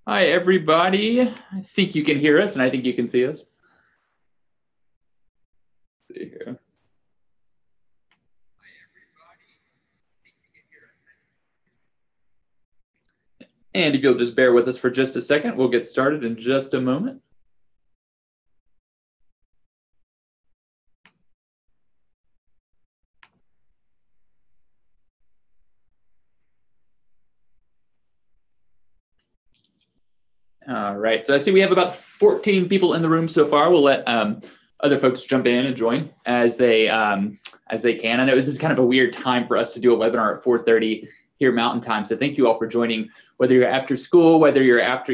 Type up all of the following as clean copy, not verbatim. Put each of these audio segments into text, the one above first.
Hi, everybody. I think you can hear us, and I think you can see us. Let's see here. And if you'll just bear with us for just a second, we'll get started in just a moment. All right, so I see we have about 14 people in the room so far. We'll let other folks jump in and join as they can. I know this is kind of a weird time for us to do a webinar at 4:30 here Mountain Time. So thank you all for joining, whether you're after school, whether you're after,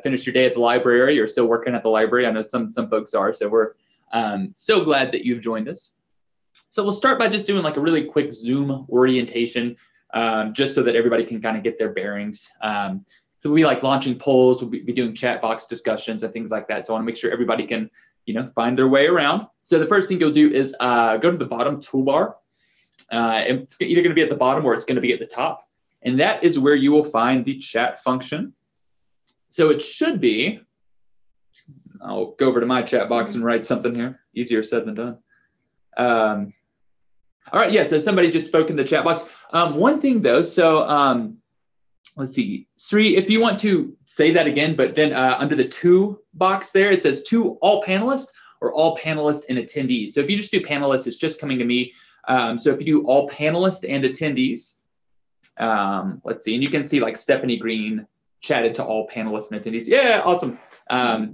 finish your day at the library or still working at the library. I know some folks are, so we're so glad that you've joined us. So we'll start by just doing like a really quick Zoom orientation, just so that everybody can kind of get their bearings. So we'll be like launching polls, we'll be doing chat box discussions and things like that. So I want to make sure everybody can, find their way around. So the first thing you'll do is go to the bottom toolbar. It's either going to be at the bottom or it's going to be at the top. And that is where you will find the chat function. So it should be, I'll go over to my chat box and write something here. Easier said than done. All right, yeah, so somebody just spoke in the chat box. One thing though, so let's see, Sri, if you want to say that again, but then under the to box there, it says to all panelists or all panelists and attendees. So if you just do panelists, it's just coming to me. So if you do all panelists and attendees, let's see, and you can see like Stephanie Green chatted to all panelists and attendees. Yeah, awesome.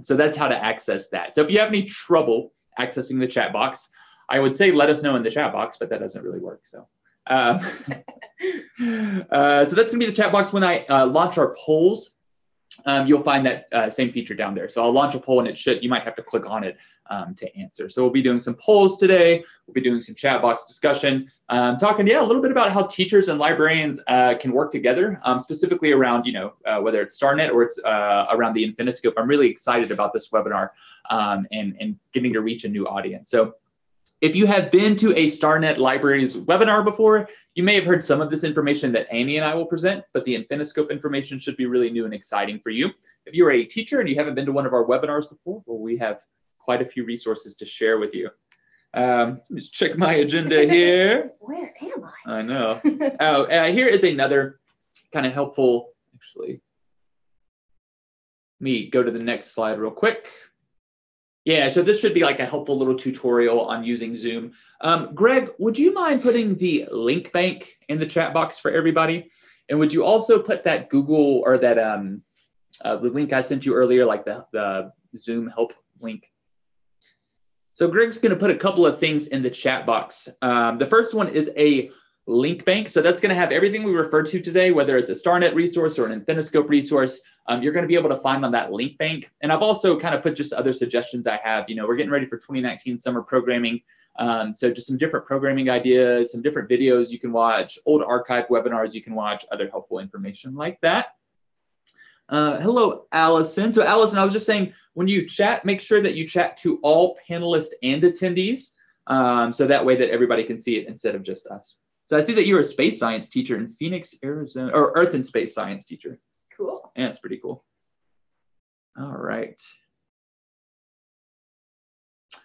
So that's how to access that. So if you have any trouble accessing the chat box, I would say let us know in the chat box, but that doesn't really work. So, so that's gonna be the chat box. When I launch our polls, you'll find that same feature down there. So I'll launch a poll and you might have to click on it to answer. So we'll be doing some polls today. We'll be doing some chat box discussion, talking, a little bit about how teachers and librarians can work together, specifically around, whether it's StarNet or it's around the Infiniscope. I'm really excited about this webinar and getting to reach a new audience. So if you have been to a StarNet Libraries webinar before, you may have heard some of this information that Amy and I will present, but the Infiniscope information should be really new and exciting for you. If you're a teacher and you haven't been to one of our webinars before, well, we have quite a few resources to share with you. Let me just check my agenda here. Where am I? I know. Oh, here is another kind of helpful, actually. Let me go to the next slide real quick. Yeah, so this should be like a helpful little tutorial on using Zoom. Greg, would you mind putting the link bank in the chat box for everybody? And would you also put that Google or that the link I sent you earlier, like the Zoom help link? So Greg's going to put a couple of things in the chat box. The first one is a link bank. So that's going to have everything we referred to today, whether it's a StarNet resource or an Infiniscope resource. You're going to be able to find on that link bank. And I've also kind of put just other suggestions I have. We're getting ready for 2019 summer programming. So just some different programming ideas, some different videos you can watch, old archive webinars you can watch, other helpful information like that. Hello, Allison. So Allison, I was just saying, when you chat, make sure that you chat to all panelists and attendees. So that way that everybody can see it instead of just us. So I see that you're a space science teacher in Phoenix, Arizona, or Earth and Space Science teacher. Cool. Yeah, it's pretty cool. All right.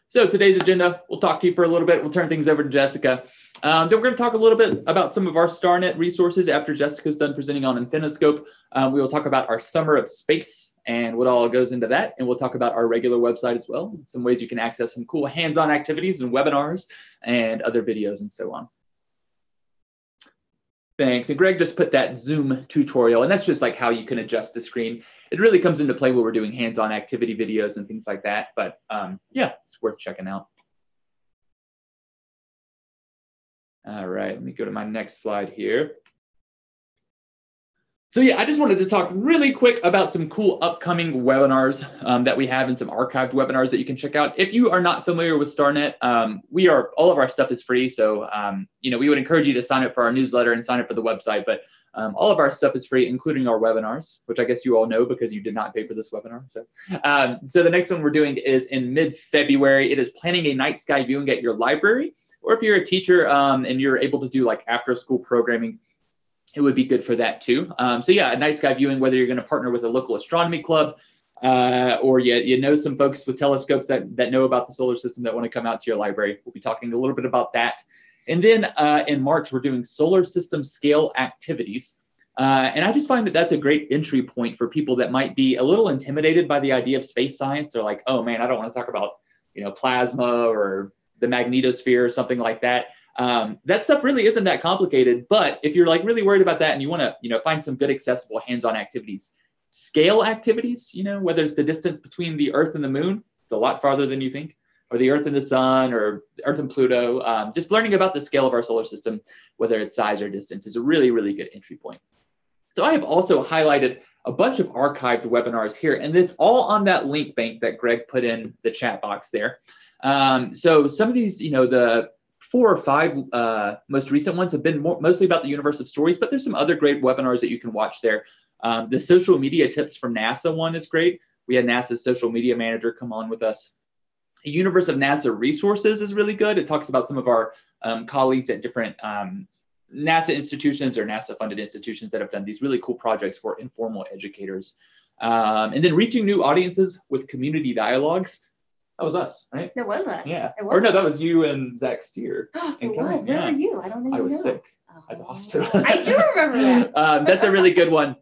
So today's agenda, we'll talk to you for a little bit. We'll turn things over to Jessica. Then we're going to talk a little bit about some of our StarNet resources after Jessica's done presenting on Infiniscope. We will talk about our Summer of Space and what all goes into that. And we'll talk about our regular website as well, some ways you can access some cool hands-on activities and webinars and other videos and so on. Thanks. And Greg just put that Zoom tutorial, and that's just like how you can adjust the screen. It really comes into play when we're doing hands-on activity videos and things like that. But yeah, it's worth checking out. All right, let me go to my next slide here. So yeah, I just wanted to talk really quick about some cool upcoming webinars that we have and some archived webinars that you can check out. If you are not familiar with StarNet, all of our stuff is free. So, we would encourage you to sign up for our newsletter and sign up for the website, but all of our stuff is free, including our webinars, which I guess you all know because you did not pay for this webinar. So, so the next one we're doing is in mid-February. It is planning a night sky viewing at your library, or if you're a teacher and you're able to do like after school programming it would be good for that too. So yeah, a night sky viewing, whether you're going to partner with a local astronomy club, or you know some folks with telescopes that know about the solar system that want to come out to your library. We'll be talking a little bit about that. And then in March, we're doing solar system scale activities. And I just find that that's a great entry point for people that might be a little intimidated by the idea of space science, or like, oh man, I don't want to talk about, plasma or the magnetosphere or something like that. That stuff really isn't that complicated, but if you're like really worried about that and you want to, find some good accessible hands-on activities, scale activities, whether it's the distance between the Earth and the Moon, it's a lot farther than you think, or the Earth and the Sun, or Earth and Pluto, just learning about the scale of our solar system, whether it's size or distance, is a really, really good entry point. So I have also highlighted a bunch of archived webinars here, and it's all on that link bank that Greg put in the chat box there. So some of these, the 4 or 5 most recent ones have been mostly about the universe of stories, but there's some other great webinars that you can watch there. The social media tips from NASA one is great. We had NASA's social media manager come on with us. The universe of NASA resources is really good. It talks about some of our colleagues at different NASA institutions or NASA funded institutions that have done these really cool projects for informal educators. And then reaching new audiences with community dialogues. That was us, right? That was us. Yeah. It was or no, that was you and Zach Steer. It was. Where were you? I don't even know. I was sick at the hospital. I do remember that. That's a really good one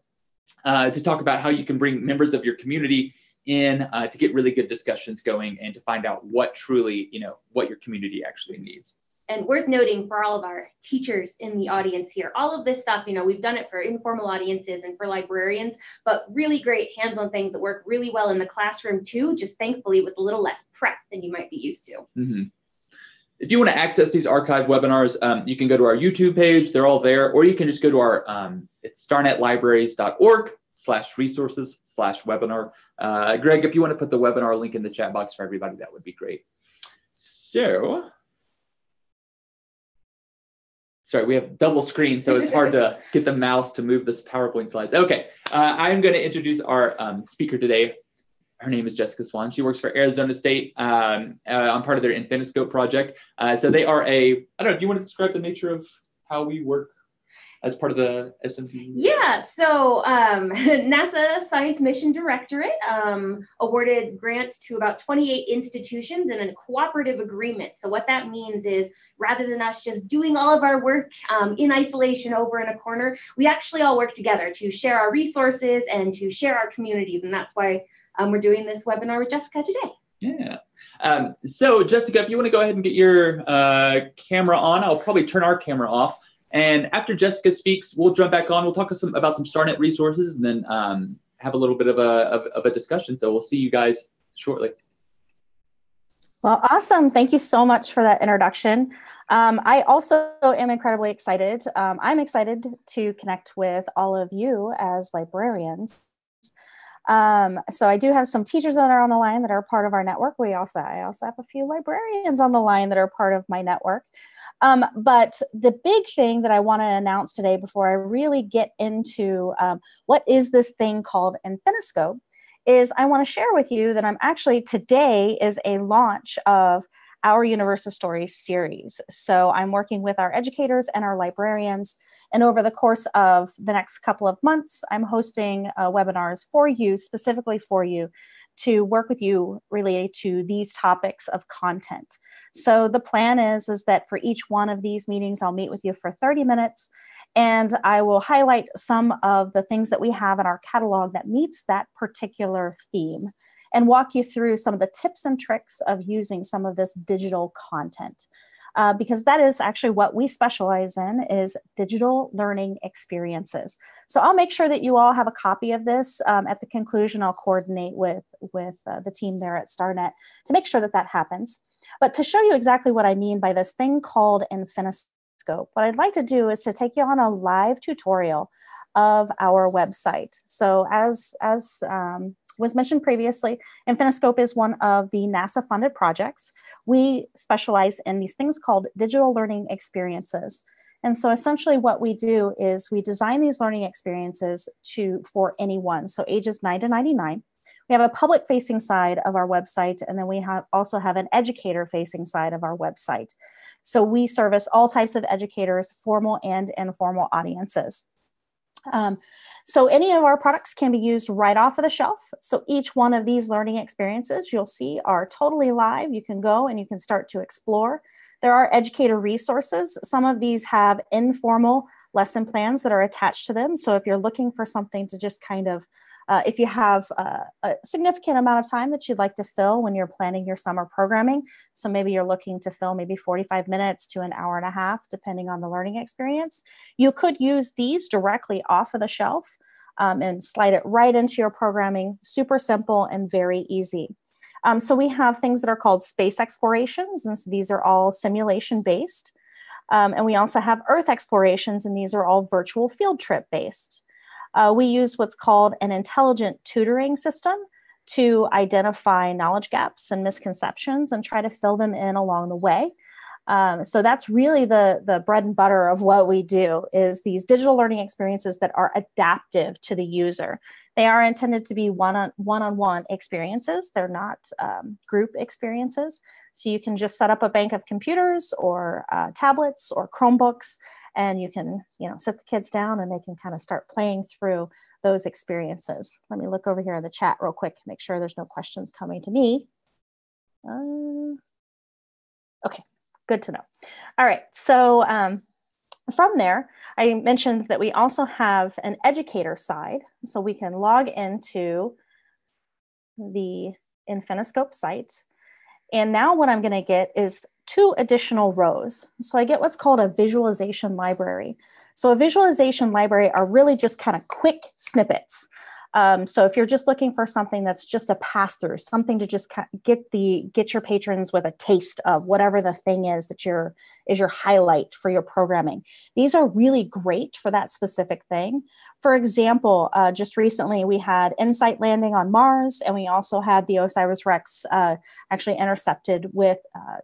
to talk about how you can bring members of your community in to get really good discussions going and to find out what truly, what your community actually needs. And worth noting for all of our teachers in the audience here, all of this stuff, we've done it for informal audiences and for librarians, but really great hands-on things that work really well in the classroom too, just thankfully with a little less prep than you might be used to. Mm-hmm. If you want to access these archived webinars, you can go to our YouTube page. They're all there, or you can just go to our, it's starnetlibraries.org/resources/webinar. Greg, if you want to put the webinar link in the chat box for everybody, that would be great. So, sorry, we have double screen, so it's hard to get the mouse to move this PowerPoint slides. Okay, I'm going to introduce our speaker today. Her name is Jessica Swan. She works for Arizona State. I'm part of their Infiniscope project. So they are I don't know, do you want to describe the nature of how we work as part of the SMP? Yeah, so NASA Science Mission Directorate awarded grants to about 28 institutions in a cooperative agreement. So what that means is rather than us just doing all of our work in isolation over in a corner, we actually all work together to share our resources and to share our communities. And that's why we're doing this webinar with Jessica today. Yeah. So Jessica, if you want to go ahead and get your camera on, I'll probably turn our camera off. And after Jessica speaks, we'll jump back on. We'll talk about some StarNet resources and then have a little bit of a discussion. So we'll see you guys shortly. Well, awesome. Thank you so much for that introduction. I also am incredibly excited. I'm excited to connect with all of you as librarians. So I do have some teachers that are on the line that are part of our network. I also have a few librarians on the line that are part of my network. But the big thing that I want to announce today before I really get into what is this thing called Infiniscope is I want to share with you that today is a launch of our Universe of Stories series. So I'm working with our educators and our librarians. And over the course of the next couple of months, I'm hosting webinars for you, specifically for you, to work with you related to these topics of content. So the plan is that for each one of these meetings, I'll meet with you for 30 minutes, and I will highlight some of the things that we have in our catalog that meets that particular theme and walk you through some of the tips and tricks of using some of this digital content. Because that is actually what we specialize in, is digital learning experiences. So I'll make sure that you all have a copy of this. At the conclusion, I'll coordinate with the team there at StarNet to make sure that happens. But to show you exactly what I mean by this thing called Infiniscope, what I'd like to do is to take you on a live tutorial of our website. So as was mentioned previously, Infiniscope is one of the NASA-funded projects. We specialize in these things called digital learning experiences. And so essentially what we do is we design these learning experiences for anyone, so ages 9 to 99. We have a public-facing side of our website, and then we also have an educator-facing side of our website. So we service all types of educators, formal and informal audiences. So any of our products can be used right off of the shelf. So each one of these learning experiences you'll see are totally live. You can go and you can start to explore. There are educator resources. Some of these have informal lesson plans that are attached to them. So if you're looking for something to just kind of, if you have a significant amount of time that you'd like to fill when you're planning your summer programming, so maybe you're looking to fill maybe 45 minutes to an hour and a half, depending on the learning experience, you could use these directly off of the shelf and slide it right into your programming. Super simple and very easy. So we have things that are called space explorations, and so these are all simulation based. And we also have Earth explorations, and these are all virtual field trip based. We use what's called an intelligent tutoring system to identify knowledge gaps and misconceptions and try to fill them in along the way. So that's really the bread and butter of what we do, is these digital learning experiences that are adaptive to the user. They are intended to be one-on-one experiences. They're not group experiences. So you can just set up a bank of computers or tablets or Chromebooks, and you can, sit the kids down and they can kind of start playing through those experiences. Let me look over here in the chat real quick, make sure there's no questions coming to me. Okay, good to know. All right, so from there, I mentioned that we also have an educator side. So we can log into the Infiniscope site. And now what I'm going to get is 2 additional rows. So I get what's called a visualization library. So a visualization library are really just kind of quick snippets. So if you're just looking for something that's just a pass-through, something to just get your patrons with a taste of whatever the thing is that is your highlight for your programming, these are really great for that specific thing. For example, just recently we had InSight landing on Mars, and we also had the OSIRIS-REx actually intercepted with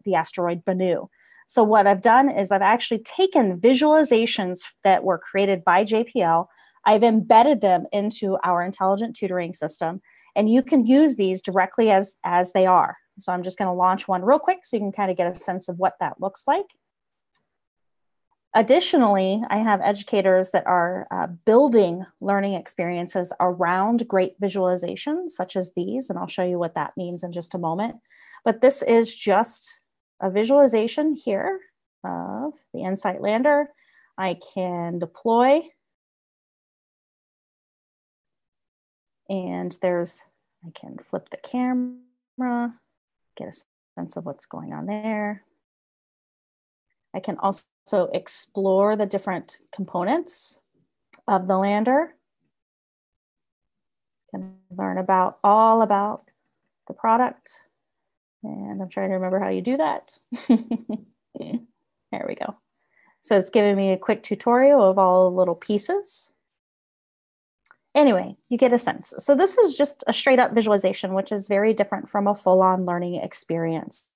the asteroid Bennu. So what I've done is I've actually taken visualizations that were created by JPL. I've embedded them into our intelligent tutoring system, and you can use these directly as they are. So I'm just going to launch one real quick so you can kind of get a sense of what that looks like. Additionally, I have educators that are building learning experiences around great visualizations such as these, and I'll show you what that means in just a moment. But this is just a visualization here of the InSight lander. I can deploy. And I can flip the camera, get a sense of what's going on there. I can also explore the different components of the lander. Can learn all about the product. And I'm trying to remember how you do that. There we go. So it's giving me a quick tutorial of all the little pieces. Anyway, you get a sense. So this is just a straight up visualization, which is very different from a full-on learning experience.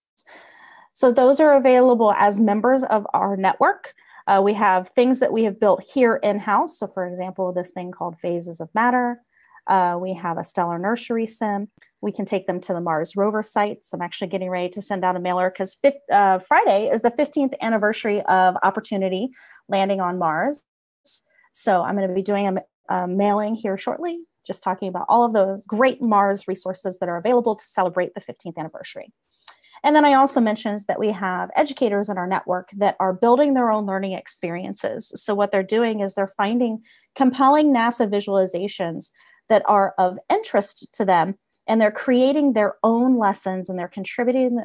So those are available as members of our network. We have things that we have built here in-house. So for example, this thing called Phases of Matter. We have a stellar nursery sim. We can take them to the Mars rover sites. I'm actually getting ready to send out a mailer because Friday is the 15th anniversary of Opportunity landing on Mars. So I'm going to be doing a mailing here shortly, just talking about all of the great Mars resources that are available to celebrate the 15th anniversary. And then I also mentioned that we have educators in our network that are building their own learning experiences. So what they're doing is they're finding compelling NASA visualizations that are of interest to them, and they're creating their own lessons, and they're contributing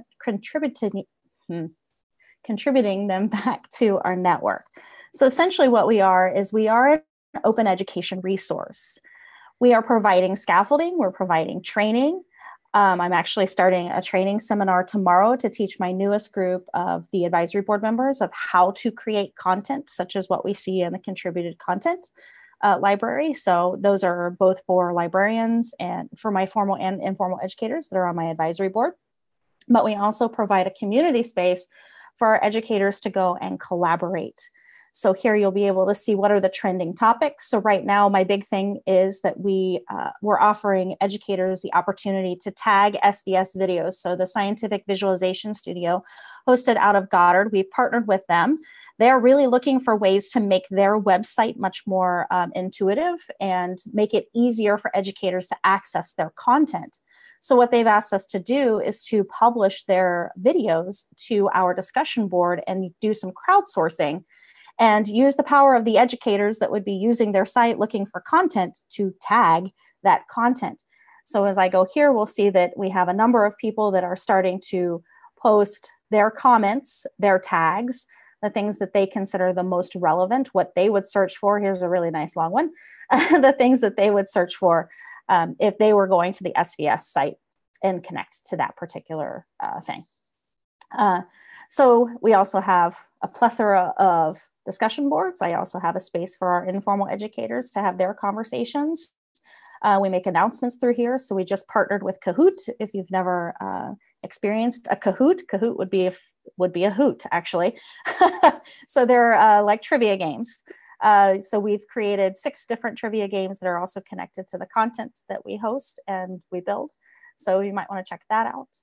them back to our network. So essentially what we are is we are an open education resource. We are providing scaffolding, we're providing training. I'm actually starting a training seminar tomorrow to teach my newest group of the advisory board members of how to create content, such as what we see in the contributed content library. So those are both for librarians and for my formal and informal educators that are on my advisory board. But we also provide a community space for our educators to go and collaborate. So here you'll be able to see what are the trending topics. So right now, my big thing is that we're offering educators the opportunity to tag SVS videos. So the Scientific Visualization Studio hosted out of Goddard, we've partnered with them They're really looking for ways to make their website much more intuitive and make it easier for educators to access their content. So what they've asked us to do is to publish their videos to our discussion board and do some crowdsourcing and use the power of the educators that would be using their site looking for content to tag that content. So as I go here, we'll see that we have a number of people that are starting to post their comments, their tags, the things that they consider the most relevant, what they would search for. Here's a really nice long one. The things that they would search for if they were going to the SVS site and connect to that particular thing. So we also have a plethora of discussion boards. I also have a space for our informal educators to have their conversations. We make announcements through here. So we just partnered with Kahoot. If you've never experienced a Kahoot, Kahoot would be a hoot, actually. So they're like trivia games. So we've created 6 different trivia games that are also connected to the content that we host and we build. So you might want to check that out.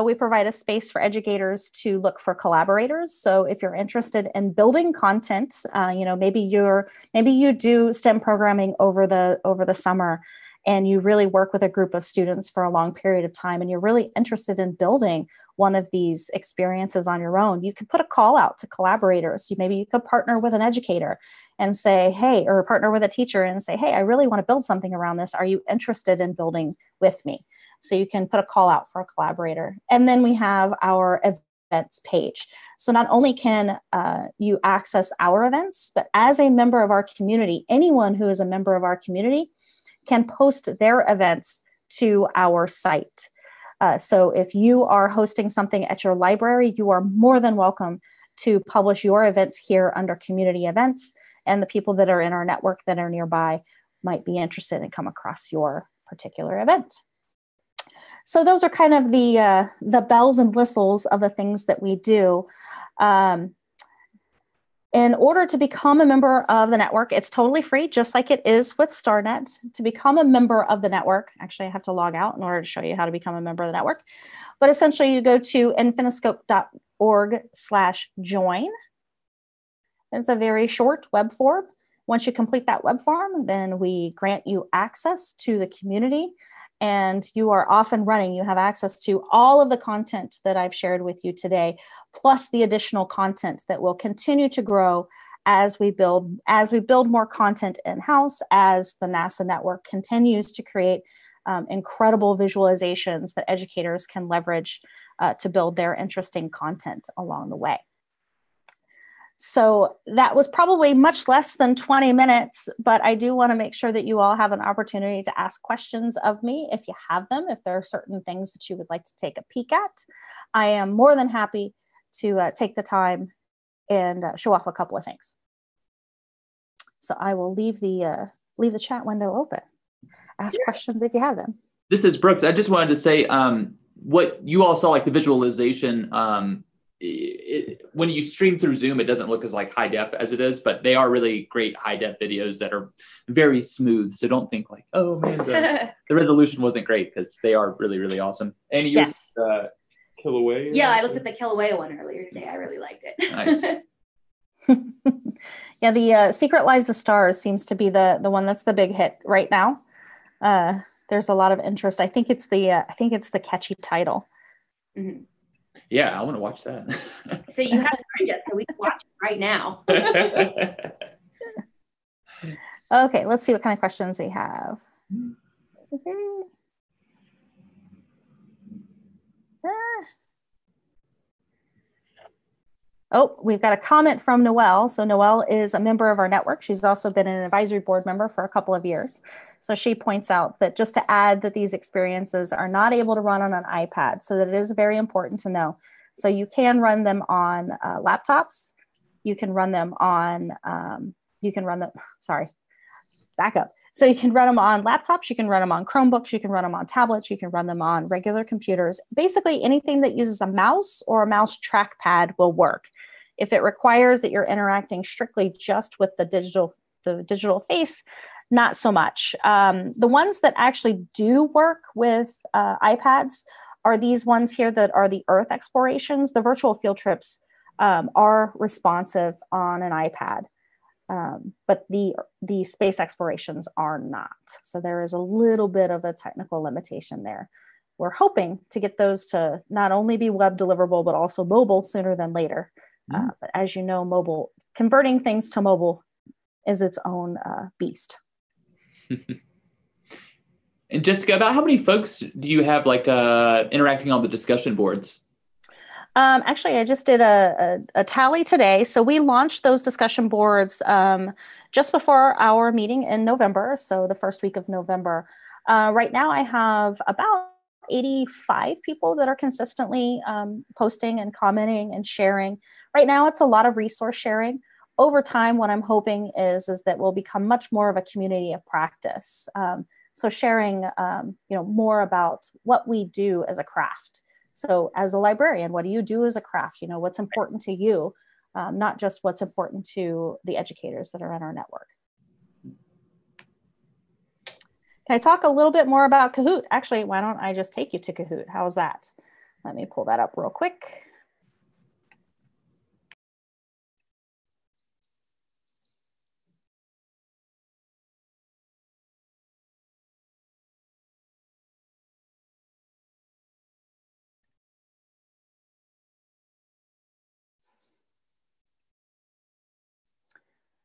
We provide a space for educators to look for collaborators. So if you're interested in building content, maybe you do STEM programming over the summer, and you really work with a group of students for a long period of time, and you're really interested in building one of these experiences on your own, you could put a call out to collaborators. Maybe you could partner with an educator and say, hey, or partner with a teacher and say, hey, I really want to build something around this. Are you interested in building with me? So you can put a call out for a collaborator. And then we have our events page. So not only can you access our events, but as a member of our community, anyone who is a member of our community can post their events to our site. So if you are hosting something at your library, you are more than welcome to publish your events here under community events, and the people that are in our network that are nearby might be interested and come across your particular event. So those are kind of the bells and whistles of the things that we do. In order to become a member of the network, it's totally free, just like it is with StarNet. To become a member of the network, actually I have to log out in order to show you how to become a member of the network. But essentially you go to infiniscope.org/join. It's a very short web form. Once you complete that web form, then we grant you access to the community, and you are off and running. You have access to all of the content that I've shared with you today, plus the additional content that will continue to grow as we build more content in-house, as the NASA network continues to create incredible visualizations that educators can leverage to build their interesting content along the way. So that was probably much less than 20 minutes, but I do want to make sure that you all have an opportunity to ask questions of me if you have them, if there are certain things that you would like to take a peek at. I am more than happy to take the time and show off a couple of things. So I will leave the chat window open. Ask questions if you have them. This is Brooks. I just wanted to say what you all saw, like the visualization, when you stream through Zoom, it doesn't look as like high def as it is, but they are really great high def videos that are very smooth. So don't think like, oh man, the resolution wasn't great, because they are really, really awesome. Annie, yours, Kilauea? Yeah, I looked at the Kilauea one earlier today. I really liked it. Nice. Yeah, the Secret Lives of Stars seems to be the one that's the big hit right now. There's a lot of interest. I think it's the catchy title. Mm-hmm. Yeah, I want to watch that. So you have to find us so we can watch it right now. Okay, let's see what kind of questions we have. Oh, we've got a comment from Noelle. So Noelle is a member of our network. She's also been an advisory board member for a couple of years. So she points out that just to add that these experiences are not able to run on an iPad, so that it is very important to know. So you can run them on laptops. You can run them on, back up. So you can run them on laptops, you can run them on Chromebooks, you can run them on tablets, you can run them on regular computers. Basically anything that uses a mouse or a mouse trackpad will work. If it requires that you're interacting strictly just with the digital face, not so much. The ones that actually do work with iPads are these ones here that are the Earth explorations. The virtual field trips are responsive on an iPad. But the space explorations are not. So there is a little bit of a technical limitation there. We're hoping to get those to not only be web deliverable, but also mobile sooner than later. But as you know, converting things to mobile is its own beast. And Jessica, about how many folks do you have interacting on the discussion boards? Actually, I just did a tally today. So we launched those discussion boards just before our meeting in November. So the first week of November. Right now, I have about 85 people that are consistently posting and commenting and sharing. Right now, it's a lot of resource sharing. Over time, what I'm hoping is that we'll become much more of a community of practice. So sharing, more about what we do as a craft. So as a librarian, what do you do as a craft? What's important to you, not just what's important to the educators that are in our network. Can I talk a little bit more about Kahoot? Actually, why don't I just take you to Kahoot? How's that? Let me pull that up real quick.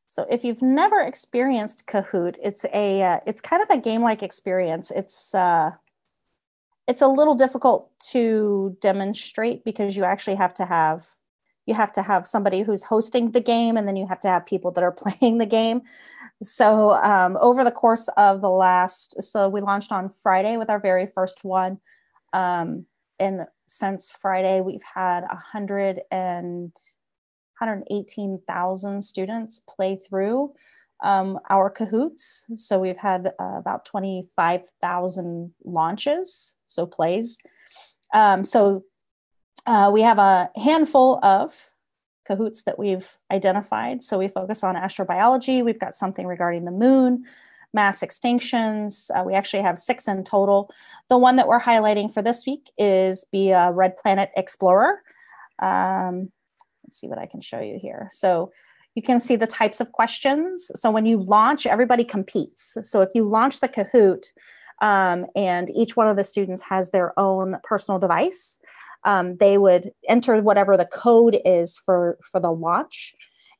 So if you've never experienced Kahoot, it's kind of a game-like experience. It's a little difficult to demonstrate because you actually have to have somebody who's hosting the game, and then you have to have people that are playing the game. So over the course of so we launched on Friday with our very first one. And since Friday, we've had 118,000 students play through our Kahoots. So we've had about 25,000 launches, so plays. So we have a handful of Kahoots that we've identified. So we focus on astrobiology. We've got something regarding the moon, mass extinctions. We actually have 6 in total. The one that we're highlighting for this week is Be a Red Planet Explorer. Let's see what I can show you here. So you can see the types of questions. So when you launch, everybody competes. So if you launch the Kahoot and each one of the students has their own personal device, they would enter whatever the code is for the launch.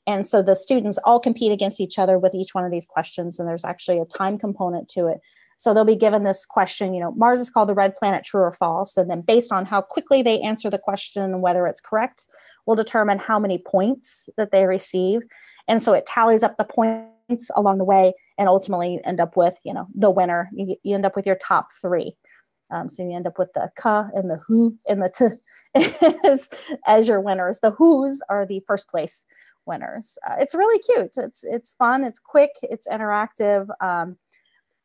And so the students all compete against each other with each one of these questions. And there's actually a time component to it. So they'll be given this question, Mars is called the red planet, true or false? And then based on how quickly they answer the question and whether it's correct, will determine how many points that they receive. And so it tallies up the points along the way and ultimately end up with, the winner. You end up with your top 3. So you end up with the ka and the who and the t as your winners. The who's are the first place winners. It's really cute. It's fun. It's quick. It's interactive.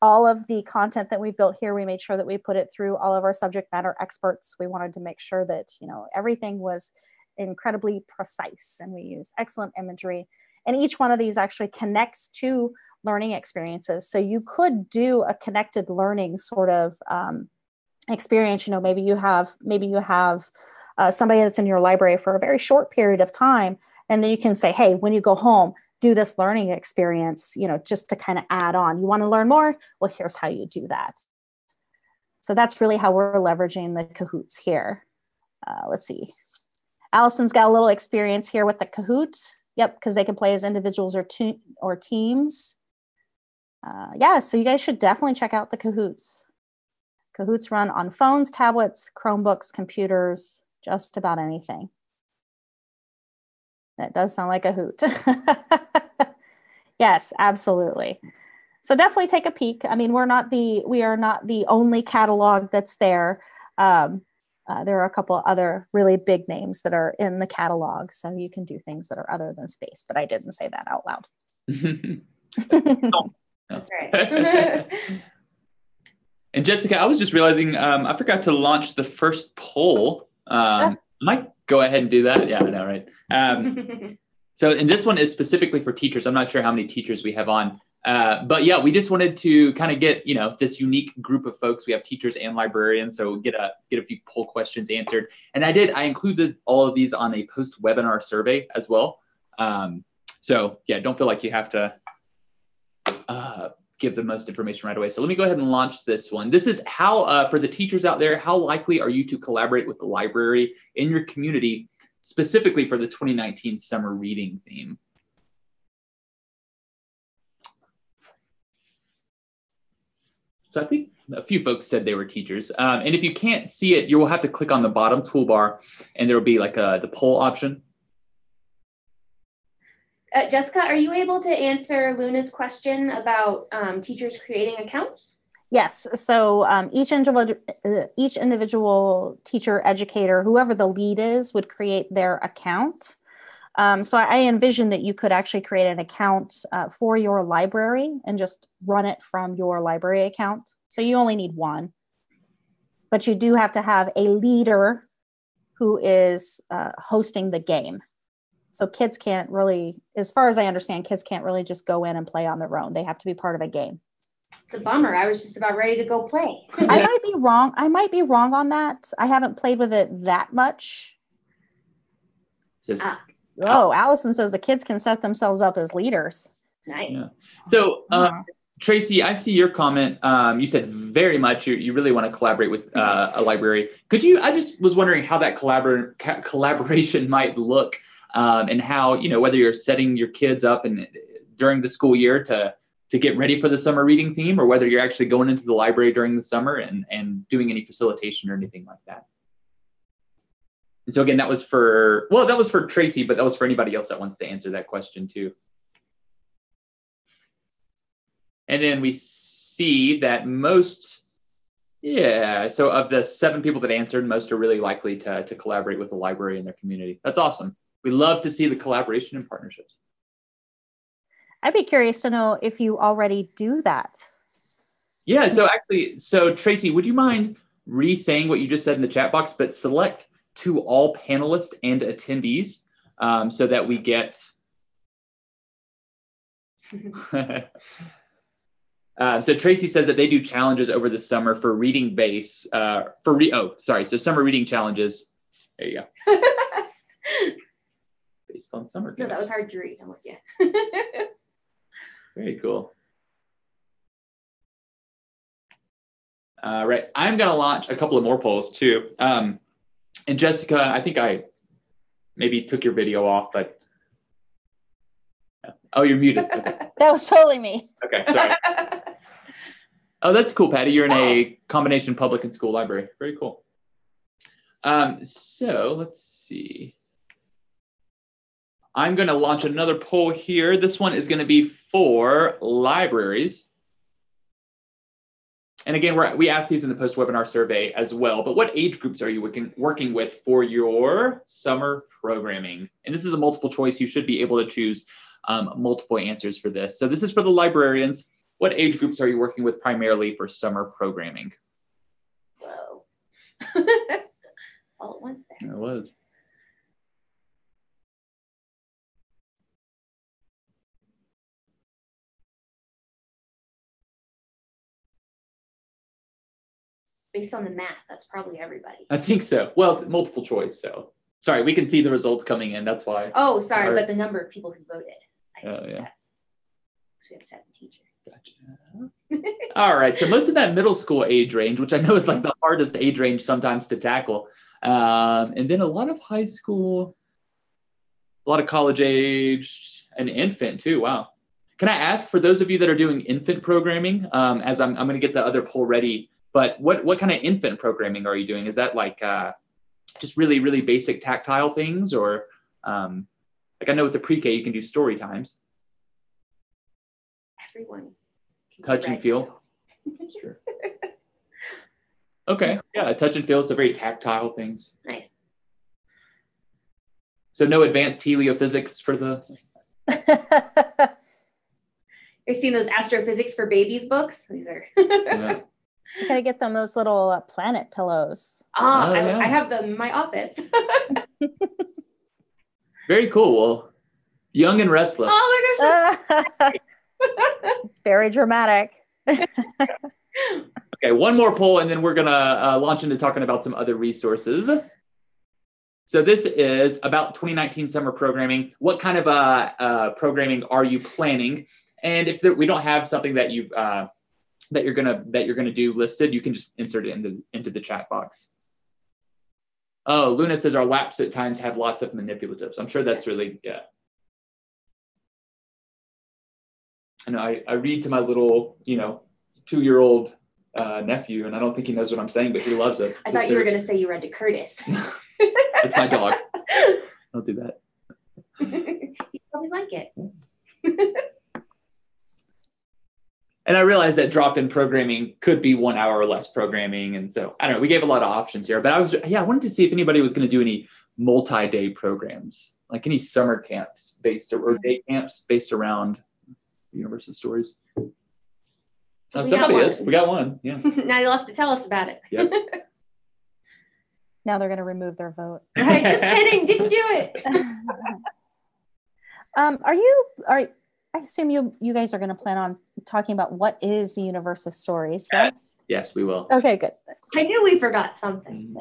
All of the content that we built here, we made sure that we put it through all of our subject matter experts. We wanted to make sure that, everything was incredibly precise, and we use excellent imagery. And each one of these actually connects to learning experiences. So you could do a connected learning sort of experience. Maybe you have somebody that's in your library for a very short period of time, and then you can say, hey, when you go home, do this learning experience, just to kind of add on. You want to learn more? Well, here's how you do that. So that's really how we're leveraging the Kahoots here. Let's see. Allison's got a little experience here with the Kahoot. Yep, because they can play as individuals or teams. So you guys should definitely check out the Kahoots. Kahoots run on phones, tablets, Chromebooks, computers, just about anything. That does sound like a hoot. Yes, absolutely. So definitely take a peek. I mean, we are not the only catalog that's there. There are a couple other really big names that are in the catalog, so you can do things that are other than space, but I didn't say that out loud. That's right. And Jessica, I was just realizing I forgot to launch the first poll. I might go ahead and do that. Yeah, I know, right? And this one is specifically for teachers. I'm not sure how many teachers we have on. But yeah, we just wanted to kind of get, this unique group of folks. We have teachers and librarians, so get a few poll questions answered. And I included all of these on a post-webinar survey as well. So yeah, don't feel like you have to give the most information right away. So let me go ahead and launch this one. This is how, for the teachers out there, how likely are you to collaborate with the library in your community, specifically for the 2019 summer reading theme? So I think a few folks said they were teachers. And if you can't see it, you will have to click on the bottom toolbar and there will be like the poll option. Jessica, are you able to answer Luna's question about teachers creating accounts? Yes. So each individual teacher, educator, whoever the lead is, would create their account. So I envision that you could actually create an account for your library and just run it from your library account. So you only need one, but you do have to have a leader who is hosting the game. So kids can't really, as far as I understand, kids can't really just go in and play on their own. They have to be part of a game. It's a bummer. I was just about ready to go play. I might be wrong. I might be wrong on that. I haven't played with it that much. Oh, Allison says the kids can set themselves up as leaders. Nice. Yeah. So, Tracy, I see your comment. You said very much you really want to collaborate with a library. Could you? I just was wondering how that collaboration might look, and how, whether you're setting your kids up and during the school year to get ready for the summer reading theme, or whether you're actually going into the library during the summer and doing any facilitation or anything like that. And so again, that was for Tracy, but that was for anybody else that wants to answer that question too. And then we see that so of the 7 people that answered, most are really likely to collaborate with the library in their community. That's awesome. We love to see the collaboration and partnerships. I'd be curious to know if you already do that. Yeah, so Tracy, would you mind re-saying what you just said in the chat box, but select to all panelists and attendees so that we get... So Tracy says that they do challenges over the summer for reading base, so summer reading challenges. There you go. Based on summer games. No, that was hard to read. I'm with you. Very cool. Right, I'm gonna launch a couple of more polls too. And Jessica, I think I maybe took your video off, but oh, you're muted. Okay. That was totally me. Okay, sorry. Oh, that's cool, Patty. You're in a combination public and school library. Very cool. So let's see. I'm going to launch another poll here. This one is going to be for libraries. And again, we asked these in the post-webinar survey as well, but what age groups are you working with for your summer programming? And this is a multiple choice. You should be able to choose multiple answers for this. So this is for the librarians. What age groups are you working with primarily for summer programming? Whoa. All at once there. It was. Based on the math, that's probably everybody. I think so. Well, multiple choice, so. Sorry, we can see the results coming in, that's why. Oh, sorry, but the number of people who voted. Yeah. We have 7 teachers. Gotcha. All right, so most of that middle school age range, which I know is like the hardest age range sometimes to tackle. And then a lot of high school, a lot of college age, and infant too, wow. Can I ask, for those of you that are doing infant programming, as I'm gonna get the other poll ready, but what kind of infant programming are you doing? Is that like just really, really basic tactile things, or like I know with the pre-K you can do story times. Everyone. Touch and feel. Sure. Okay, yeah, touch and feel, so very tactile things. Nice. So no advanced heliophysics for the... You've seen those astrophysics for babies books? These are... Yeah. You gotta get them those little planet pillows. Yeah. I have them in my office. Very cool. Well, young and restless. Oh my gosh. It's very dramatic. Okay, one more poll, and then we're gonna launch into talking about some other resources. So this is about 2019 summer programming. What kind of programming are you planning? And if we don't have something that you've that you're gonna do listed, you can just insert it into the chat box. Oh, Luna says our laps at times have lots of manipulatives. I'm sure that's really, yeah. I know I read to my little, 2-year-old nephew, and I don't think he knows what I'm saying, but he loves it. I thought you were going to say you read to Curtis. It's my dog. Don't do that. You probably like it. And I realized that drop-in programming could be 1 hour or less programming. And so, I don't know, we gave a lot of options here. But I wanted to see if anybody was going to do any multi-day programs, like any summer camps or day camps based around Universe of Stories. Oh, somebody is. We got one. Yeah. Now you'll have to tell us about it. Yep. Now they're going to remove their vote. Right, just kidding. Didn't do it. I assume you guys are going to plan on talking about what is the Universe of Stories. Yes. Yes, we will. Okay, good. I knew we forgot something.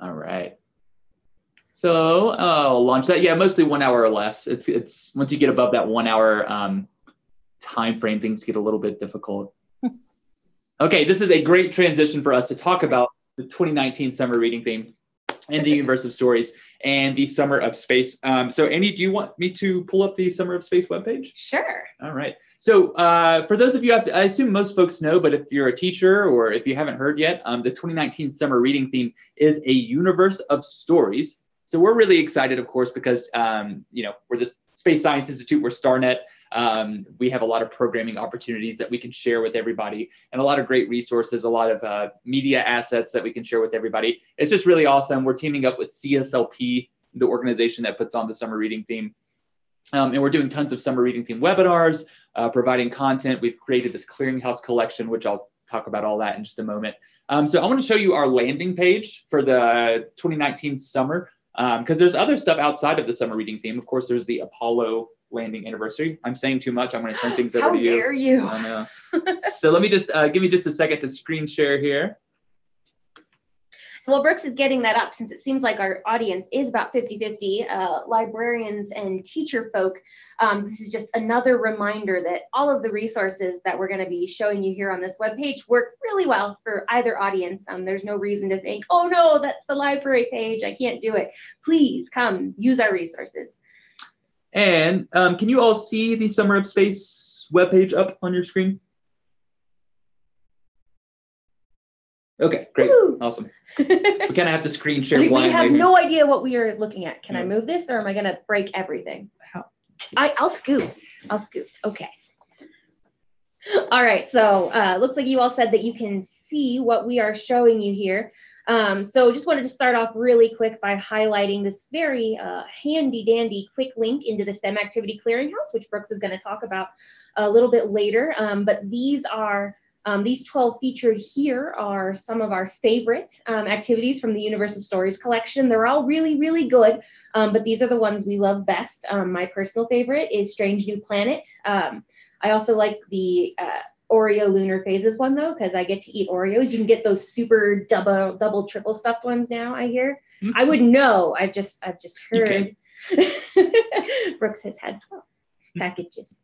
All right. So I'll launch that. Yeah, mostly 1 hour or less. It's once you get above that 1 hour time frame, things get a little bit difficult. Okay, this is a great transition for us to talk about the 2019 summer reading theme and the Universe of Stories and the Summer of Space. So Annie, do you want me to pull up the Summer of Space webpage? Sure. All right. So for those of you, I assume most folks know, but if you're a teacher or if you haven't heard yet, the 2019 summer reading theme is a universe of stories. So we're really excited, of course, because, we're the Space Science Institute, we're StarNet. We have a lot of programming opportunities that we can share with everybody and a lot of great resources, a lot of media assets that we can share with everybody. It's just really awesome. We're teaming up with CSLP, the organization that puts on the summer reading theme. And we're doing tons of summer reading theme webinars, providing content. We've created this clearinghouse collection, which I'll talk about all that in just a moment. So I want to show you our landing page for the 2019 summer, because there's other stuff outside of the summer reading theme. Of course, there's the Apollo landing anniversary. I'm saying too much. I'm going to turn things over to you. How dare you? I know. So let me just give me just a second to screen share here. Well, Brooks is getting that up since it seems like our audience is about 50-50 librarians and teacher folk. This is just another reminder that all of the resources that we're going to be showing you here on this webpage work really well for either audience. There's no reason to think, oh no, that's the library page, I can't do it. Please come use our resources. And can you all see the Summer of Space webpage up on your screen? Okay, great. Woo! Awesome. We kind of have to screen share blindly. We have no idea what we are looking at. Can I move this or am I going to break everything? I'll scoot. Okay. All right. So looks like you all said that you can see what we are showing you here. So just wanted to start off really quick by highlighting this very handy dandy quick link into the STEM Activity Clearinghouse, which Brooks is going to talk about a little bit later. But these 12 featured here are some of our favorite activities from the Universe of Stories collection. They're all really, really good, but these are the ones we love best. My personal favorite is Strange New Planet. I also like the Oreo Lunar Phases one though, because I get to eat Oreos. You can get those super double, triple stuffed ones now, I hear. Mm-hmm. I would know. I've just heard. Brooks has had 12 packages.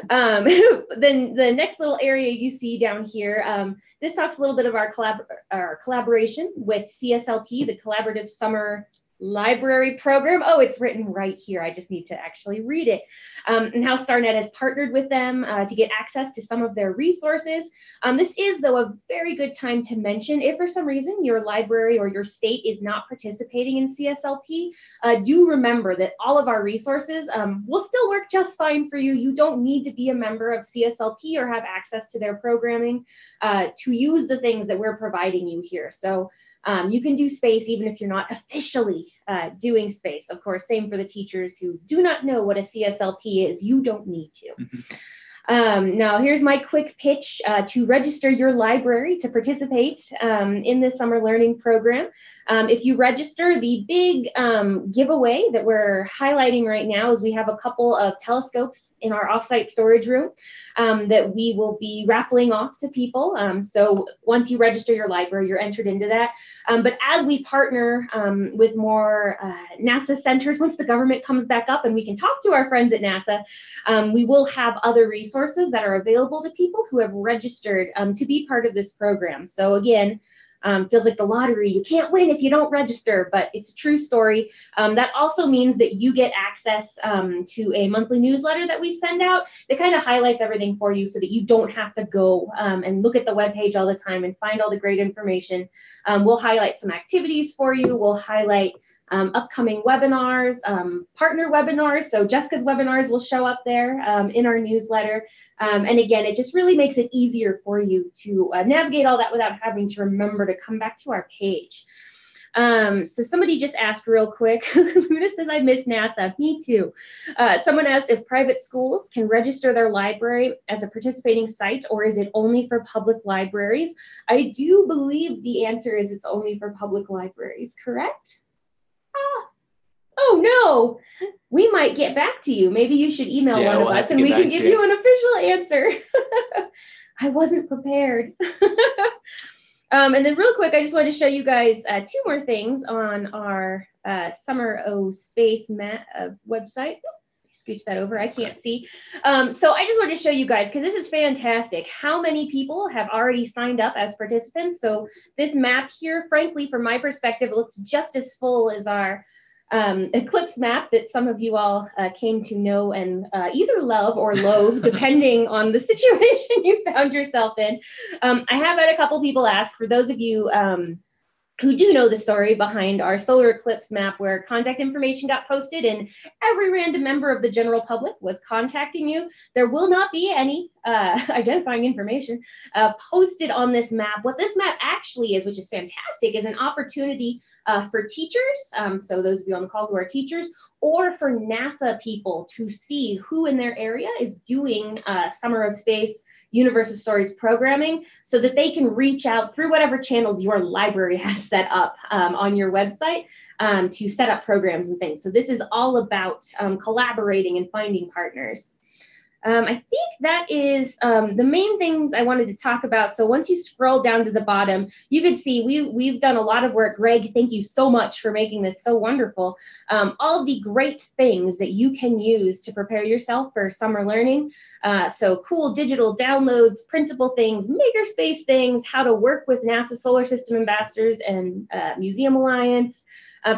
Then the next little area you see down here, this talks a little bit of our collaboration with CSLP, the Collaborative Summer Library Program. Oh, it's written right here. I just need to actually read it. And how StarNet has partnered with them to get access to some of their resources. This is, though, a very good time to mention if for some reason your library or your state is not participating in CSLP, do remember that all of our resources will still work just fine for you. You don't need to be a member of CSLP or have access to their programming to use the things that we're providing you here. So you can do space even if you're not officially doing space. Of course, same for the teachers who do not know what a CSLP is. You don't need to. Mm-hmm. Now, here's my quick pitch to register your library to participate in this summer learning program. If you register, the big giveaway that we're highlighting right now is we have a couple of telescopes in our offsite storage room that we will be raffling off to people. So once you register your library, you're entered into that. But as we partner with more NASA centers, once the government comes back up and we can talk to our friends at NASA, we will have other resources that are available to people who have registered to be part of this program. So again, feels like the lottery. You can't win if you don't register, but it's a true story. That also means that you get access to a monthly newsletter that we send out that kind of highlights everything for you so that you don't have to go and look at the webpage all the time and find all the great information. We'll highlight some activities for you. We'll highlight upcoming webinars, partner webinars. So Jessica's webinars will show up there in our newsletter. And again, it just really makes it easier for you to navigate all that without having to remember to come back to our page. So somebody just asked real quick, Luna says, I miss NASA. Me too. Someone asked if private schools can register their library as a participating site, or is it only for public libraries? I do believe the answer is it's only for public libraries, correct? Oh no, we might get back to you. Maybe you should email one of us and we can give you an official answer. I wasn't prepared. And then real quick, I just wanted to show you guys two more things on our Summer O Space website. Scooch that over, I can't see. So I just wanted to show you guys, because this is fantastic, how many people have already signed up as participants. So this map here, frankly, from my perspective, it looks just as full as our Eclipse map that some of you all came to know and either love or loathe, depending on the situation you found yourself in. I have had a couple people ask, for those of you who do know the story behind our solar eclipse map, where contact information got posted and every random member of the general public was contacting you, there will not be any identifying information posted on this map. What this map actually is, which is fantastic, is an opportunity for teachers, so those of you on the call who are teachers, or for NASA people to see who in their area is doing Summer of Space Universe of Stories programming, so that they can reach out through whatever channels your library has set up on your website to set up programs and things. So this is all about collaborating and finding partners. I think that is the main things I wanted to talk about. So once you scroll down to the bottom, you can see we've done a lot of work. Greg, thank you so much for making this so wonderful. All the great things that you can use to prepare yourself for summer learning. So cool digital downloads, printable things, makerspace things, how to work with NASA Solar System ambassadors and Museum Alliance.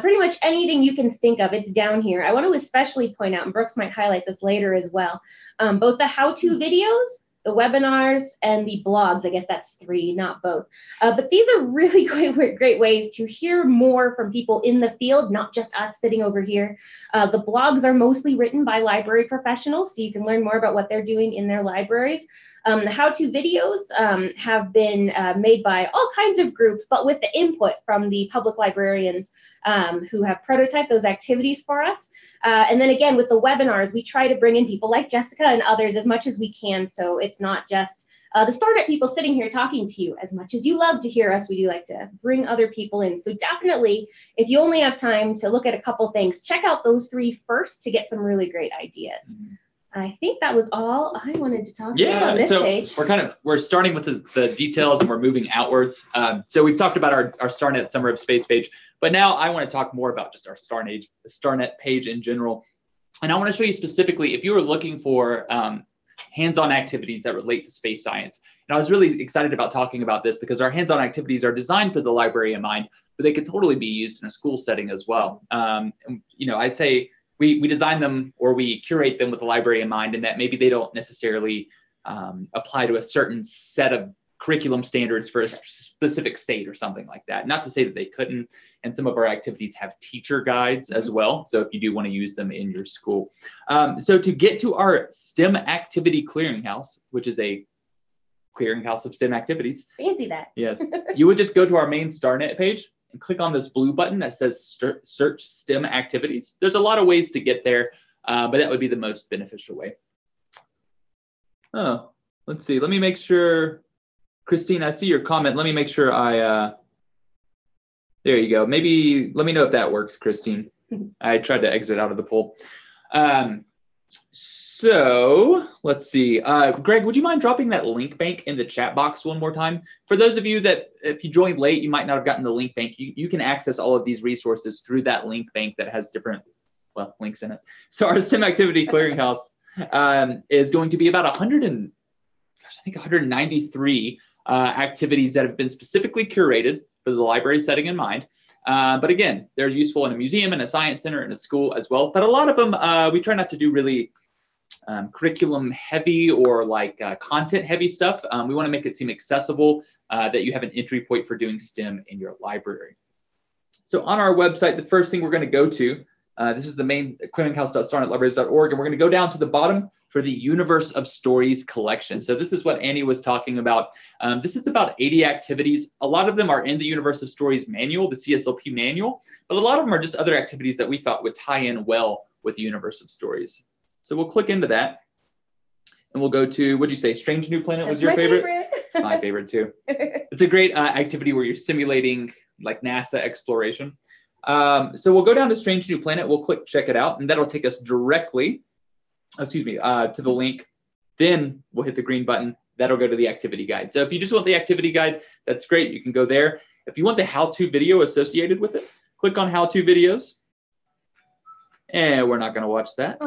Pretty much anything you can think of, it's down here. I want to especially point out, and Brooks might highlight this later as well, both the how-to videos, the webinars, and the blogs. I guess that's 3, not both. But these are really great ways to hear more from people in the field, not just us sitting over here. The blogs are mostly written by library professionals, so you can learn more about what they're doing in their libraries. The how-to videos have been made by all kinds of groups, but with the input from the public librarians who have prototyped those activities for us. And then again, with the webinars, we try to bring in people like Jessica and others as much as we can. So it's not just the startup people sitting here talking to you. As much as you love to hear us, we do like to bring other people in. So definitely, if you only have time to look at a couple things, check out those 3 first to get some really great ideas. I think that was all I wanted to talk about on this page. We're starting with the details and we're moving outwards. So we've talked about our StarNet Summer of Space page, but now I want to talk more about just our StarNet page in general. And I want to show you specifically, if you were looking for hands-on activities that relate to space science. And I was really excited about talking about this because our hands-on activities are designed for the library in mind, but they could totally be used in a school setting as well. I say, we design them or we curate them with the library in mind, and that maybe they don't necessarily apply to a certain set of curriculum standards for a specific state or something like that. Not to say that they couldn't, and some of our activities have teacher guides as well. So if you do want to use them in your school. So to get to our STEM activity clearinghouse, which is a clearinghouse of STEM activities. Fancy that. Yes. You would just go to our main StarNet page and click on this blue button that says search STEM activities. There's a lot of ways to get there, but that would be the most beneficial way. Oh, let's see. Let me make sure, Christine, I see your comment. Let me make sure I There you go. Maybe let me know if that works, Christine. I tried to exit out of the poll. So let's see. Greg, would you mind dropping that link bank in the chat box one more time? For those of you that, if you joined late, you might not have gotten the link bank. You can access all of these resources through that link bank that has different, well, links in it. So our STEM Activity Clearinghouse is going to be about 193 activities that have been specifically curated for the library setting in mind. But again, they're useful in a museum, in a science center, in a school as well. But a lot of them, we try not to do really curriculum heavy or like content heavy stuff. We want to make it seem accessible, that you have an entry point for doing STEM in your library. So on our website, the first thing we're going to go to, this is the main clearinghouse.starnetlibraries.org, and we're going to go down to the bottom for the Universe of Stories collection. So this is what Annie was talking about. This is about 80 activities. A lot of them are in the Universe of Stories manual, the CSLP manual, but a lot of them are just other activities that we thought would tie in well with the Universe of Stories. So we'll click into that and we'll go to, what'd you say, Strange New Planet was your favorite? It's my favorite too. It's a great activity where you're simulating like NASA exploration. So we'll go down to Strange New Planet, we'll click check it out, and that'll take us directly, to the link. Then we'll hit the green button, that'll go to the activity guide. So if you just want the activity guide, that's great, you can go there. If you want the how-to video associated with it, click on how-to videos. And we're not gonna watch that.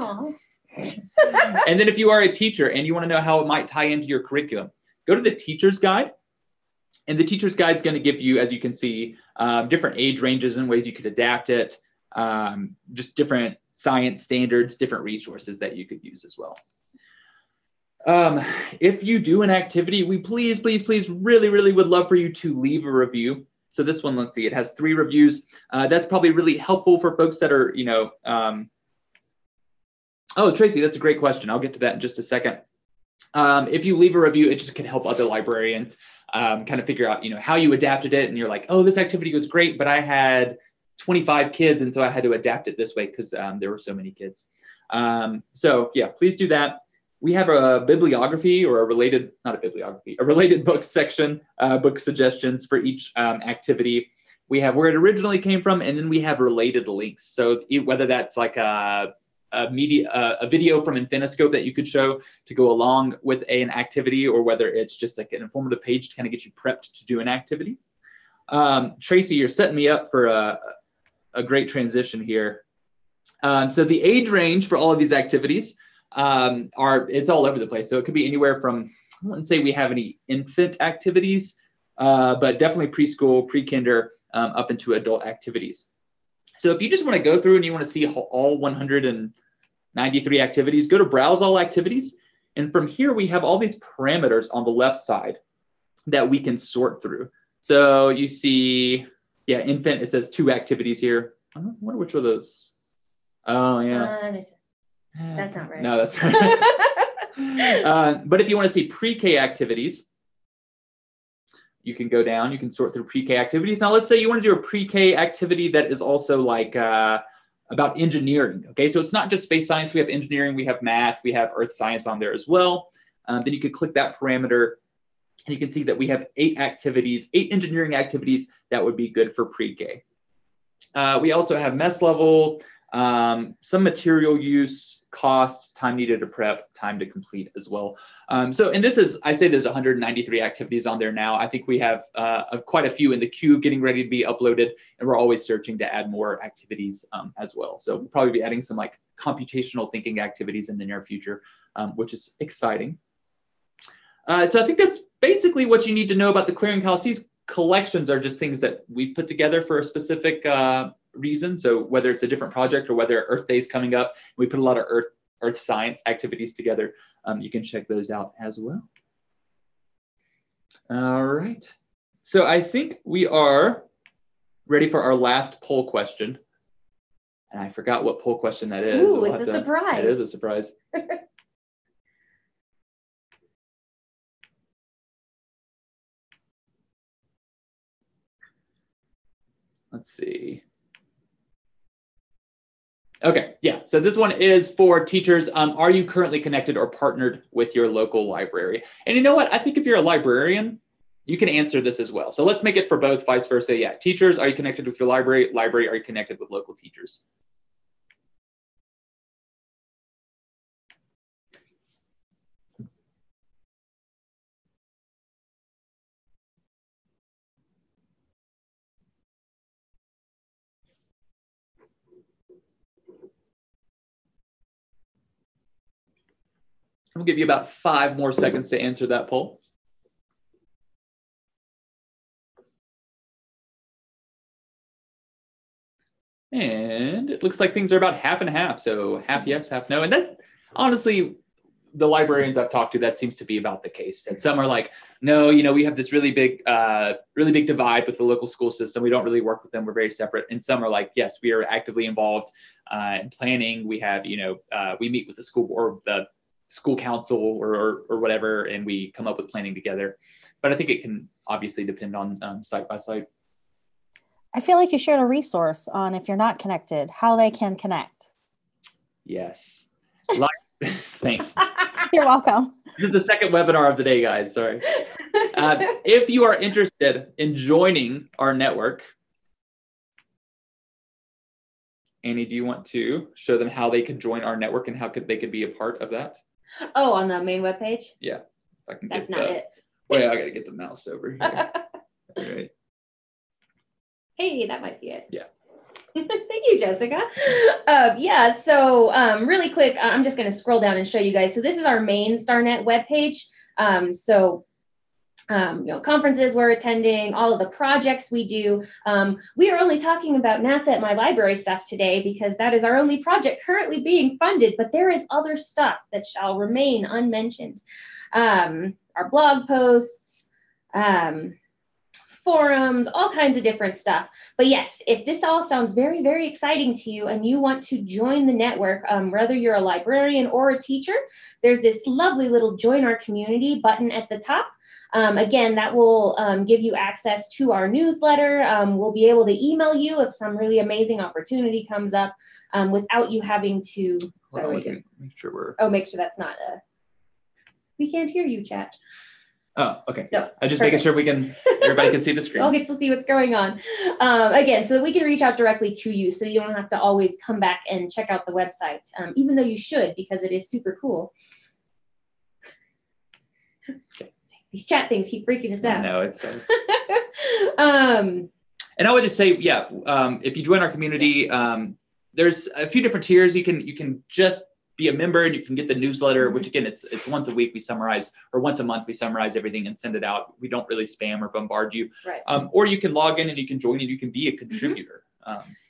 And then if you are a teacher and you want to know how it might tie into your curriculum, go to the teacher's guide. And the teacher's guide is going to give you, as you can see, different age ranges and ways you could adapt it, just different science standards, different resources that you could use as well. If you do an activity, we please really would love for you to leave a review. So this one, let's see, it has 3 reviews. That's probably really helpful for folks that are, oh, Tracy, that's a great question. I'll get to that in just a second. If you leave a review, it just can help other librarians kind of figure out, how you adapted it. And you're like, oh, this activity was great, but I had 25 kids. And so I had to adapt it this way because there were so many kids. So yeah, please do that. We have a bibliography or a related book section, book suggestions for each activity. We have where it originally came from, and then we have related links. So whether that's like a video from Infiniscope that you could show to go along with an activity, or whether it's just like an informative page to kind of get you prepped to do an activity. Tracy, you're setting me up for a great transition here. So the age range for all of these activities it's all over the place. So it could be anywhere from, I wouldn't say we have any infant activities, but definitely preschool, pre-kinder, up into adult activities. So if you just want to go through and you want to see all 193 activities, go to Browse All Activities. And from here, we have all these parameters on the left side that we can sort through. So you see, yeah, infant, it says 2 activities here. I wonder which of those. Oh, yeah. That's not right. No, that's right. But if you want to see pre-K activities, you can go down, you can sort through pre-K activities. Now, let's say you want to do a pre-K activity that is also like about engineering, okay? So it's not just space science, we have engineering, we have math, we have earth science on there as well. Then you could click that parameter, and you can see that we have 8 activities, 8 engineering activities that would be good for pre-K. We also have mess level, some material use, costs, time needed to prep, time to complete as well. So, and this is, I say there's 193 activities on there now. I think we have quite a few in the queue getting ready to be uploaded, and we're always searching to add more activities as well. So we'll probably be adding some like computational thinking activities in the near future, which is exciting. So I think that's basically what you need to know about the clearinghouse. These collections are just things that we've put together for a specific reason. So whether it's a different project or whether Earth Day is coming up, we put a lot of earth science activities together. You can check those out as well. All right. So I think we are ready for our last poll question. And I forgot what poll question that is. Ooh, it's a surprise. It is a surprise. Let's see. Okay, yeah, so this one is for teachers. Are you currently connected or partnered with your local library? And you know what? I think if you're a librarian, you can answer this as well. So let's make it for both, vice versa. Yeah, teachers, are you connected with your library? Library, are you connected with local teachers? I'll give you about 5 more seconds to answer that poll. And it looks like things are about half and half. So half yes, half no. And that, honestly, the librarians I've talked to, that seems to be about the case. That some are like, no, we have this really big divide with the local school system. We don't really work with them. We're very separate. And some are like, yes, we are actively involved in planning. We have, we meet with the school or the school council or whatever, and we come up with planning together. But I think it can obviously depend on site by site. I feel like you shared a resource on if you're not connected, how they can connect. Yes. Thanks. You're welcome. This is the second webinar of the day, guys. Sorry. If you are interested in joining our network, Annie, do you want to show them how they could join our network and how they could be a part of that? Oh, on the main webpage? Yeah. If I can That's not it. Wait, I got to get the mouse over here. All right. Hey, that might be it. Yeah. Thank you, Jessica. Yeah, so really quick, I'm just going to scroll down and show you guys. So this is our main StarNet webpage. Conferences we're attending, all of the projects we do. We are only talking about NASA at My Library stuff today because that is our only project currently being funded, but there is other stuff that shall remain unmentioned. Our blog posts, forums, all kinds of different stuff. But yes, if this all sounds very, very exciting to you and you want to join the network, whether you're a librarian or a teacher, there's this lovely little join our community button at the top. Again, that will give you access to our newsletter. We'll be able to email you if some really amazing opportunity comes up without you having to. Sorry, make sure that's not a. We can't hear you, chat. Oh, okay. No, I'm just making sure everybody can see the screen. All gets to see what's going on. Again, so that we can reach out directly to you so you don't have to always come back and check out the website, even though you should because it is super cool. These chat things keep freaking us out. No, it's. And I would just say, yeah, if you join our community, there's a few different tiers. You can just be a member and you can get the newsletter, which again, it's once a week we summarize, or once a month we summarize everything and send it out. We don't really spam or bombard you. Right. Or you can log in and you can join and you can be a contributor.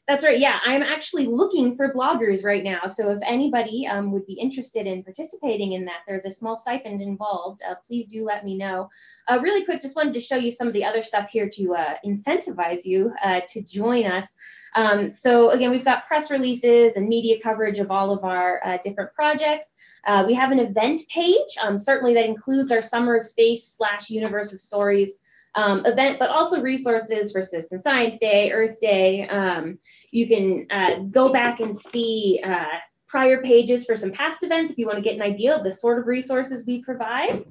That's right. Yeah, I'm actually looking for bloggers right now. So if anybody would be interested in participating in that, there's a small stipend involved. Please do let me know. Really quick, just wanted to show you some of the other stuff here to incentivize you to join us. So again, we've got press releases and media coverage of all of our different projects. We have an event page. Certainly that includes our Summer of Space / Universe of Stories event, but also resources for Citizen Science Day, Earth Day. You can go back and see prior pages for some past events if you want to get an idea of the sort of resources we provide.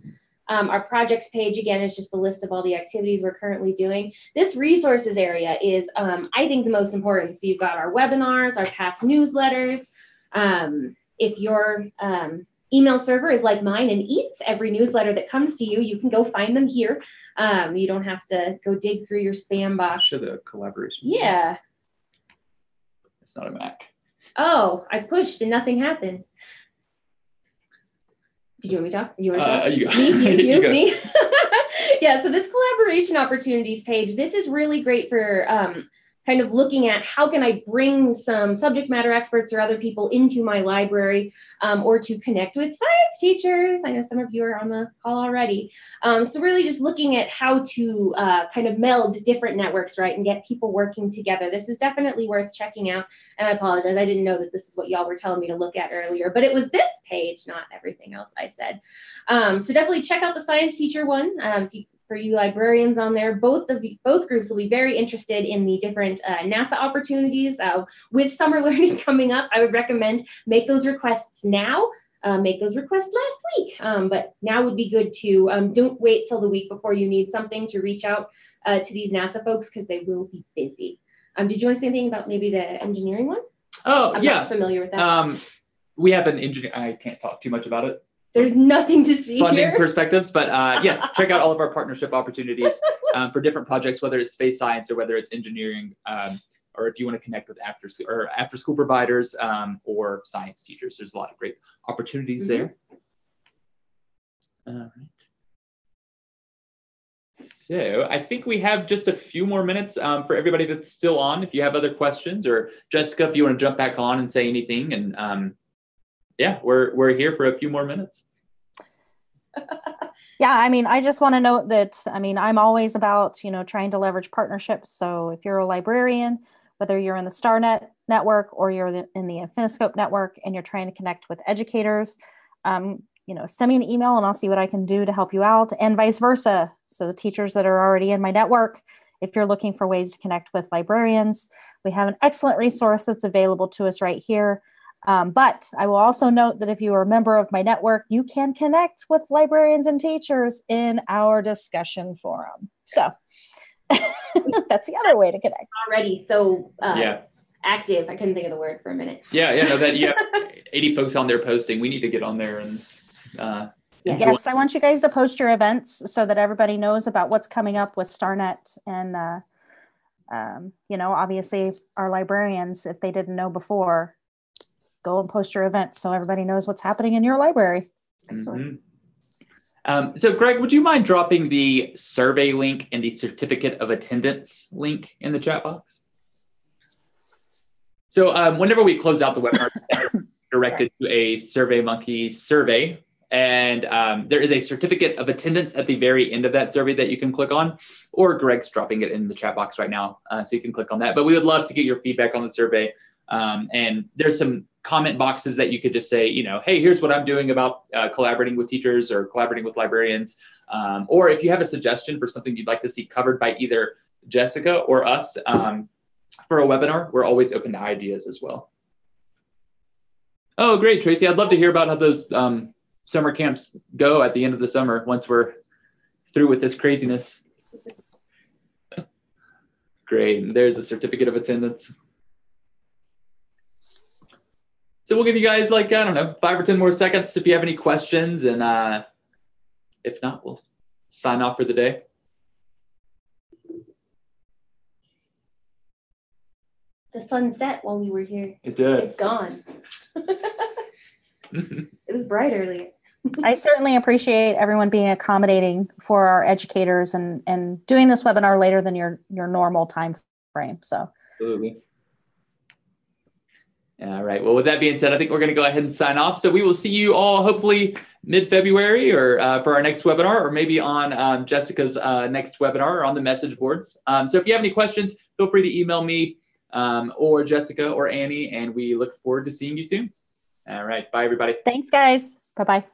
Our projects page, again, is just the list of all the activities we're currently doing. This resources area is, I think, the most important. So you've got our webinars, our past newsletters. If your email server is like mine and eats every newsletter that comes to you, you can go find them here. You don't have to go dig through your spam box. Show the collaboration. Yeah. It's not a Mac. Oh, I pushed and nothing happened. Did you want me to talk? You want to talk? You go. Me? Yeah, so this collaboration opportunities page, this is really great for kind of looking at how can I bring some subject matter experts or other people into my library or to connect with science teachers. I know some of you are on the call already. So really just looking at how to kind of meld different networks, right, and get people working together. This is definitely worth checking out. And I apologize, I didn't know that this is what y'all were telling me to look at earlier, but it was this page, not everything else I said. So definitely check out the science teacher one. For you librarians on there, both groups will be very interested in the different NASA opportunities. With summer learning coming up, I would recommend make those requests now make those requests last week. But now would be good to, don't wait till the week before you need something to reach out to these NASA folks because they will be busy. Did you want to say anything about maybe the engineering one? Oh, I'm yeah. not familiar with that. We have an engineer, I can't talk too much about it. There's nothing to see Funding here. perspectives, but yes, check out all of our partnership opportunities for different projects, whether it's space science or whether it's engineering, or if you want to connect with after school providers or science teachers. There's a lot of great opportunities there. All right. So I think we have just a few more minutes for everybody that's still on. If you have other questions, or Jessica, if you want to jump back on and say anything, and yeah, we're here for a few more minutes. Yeah, I mean, I just want to note that, I mean, I'm always about, trying to leverage partnerships. So if you're a librarian, whether you're in the StarNet network or you're in the Infiniscope network and you're trying to connect with educators, send me an email and I'll see what I can do to help you out, and vice versa. So the teachers that are already in my network, if you're looking for ways to connect with librarians, we have an excellent resource that's available to us right here. But I will also note that if you are a member of my network, you can connect with librarians and teachers in our discussion forum. So that's the other way to connect. Already so yeah. Active. I couldn't think of the word for a minute. Yeah, no, that you have 80 folks on there posting. We need to get on there and yes, I want you guys to post your events so that everybody knows about what's coming up with StarNet. And obviously our librarians, if they didn't know before, go and post your event so everybody knows what's happening in your library. Mm-hmm. So Greg, would you mind dropping the survey link and the certificate of attendance link in the chat box? So whenever we close out the webinar, we're directed to a SurveyMonkey survey, and there is a certificate of attendance at the very end of that survey that you can click on, or Greg's dropping it in the chat box right now, so you can click on that. But we would love to get your feedback on the survey. And there's some comment boxes that you could just say, hey, here's what I'm doing about collaborating with teachers or collaborating with librarians. Or if you have a suggestion for something you'd like to see covered by either Jessica or us for a webinar, we're always open to ideas as well. Oh, great, Tracy. I'd love to hear about how those summer camps go at the end of the summer once we're through with this craziness. Great. There's a certificate of attendance. So we'll give you guys 5 or 10 more seconds if you have any questions, and if not, we'll sign off for the day. The sun set while we were here. It did. It's gone. It was bright earlier. I certainly appreciate everyone being accommodating for our educators and doing this webinar later than your normal time frame. So. Absolutely. All right. Well, with that being said, I think we're going to go ahead and sign off. So we will see you all hopefully mid-February or for our next webinar, or maybe on Jessica's next webinar or on the message boards. So if you have any questions, feel free to email me or Jessica or Annie, and we look forward to seeing you soon. All right. Bye, everybody. Thanks, guys. Bye-bye.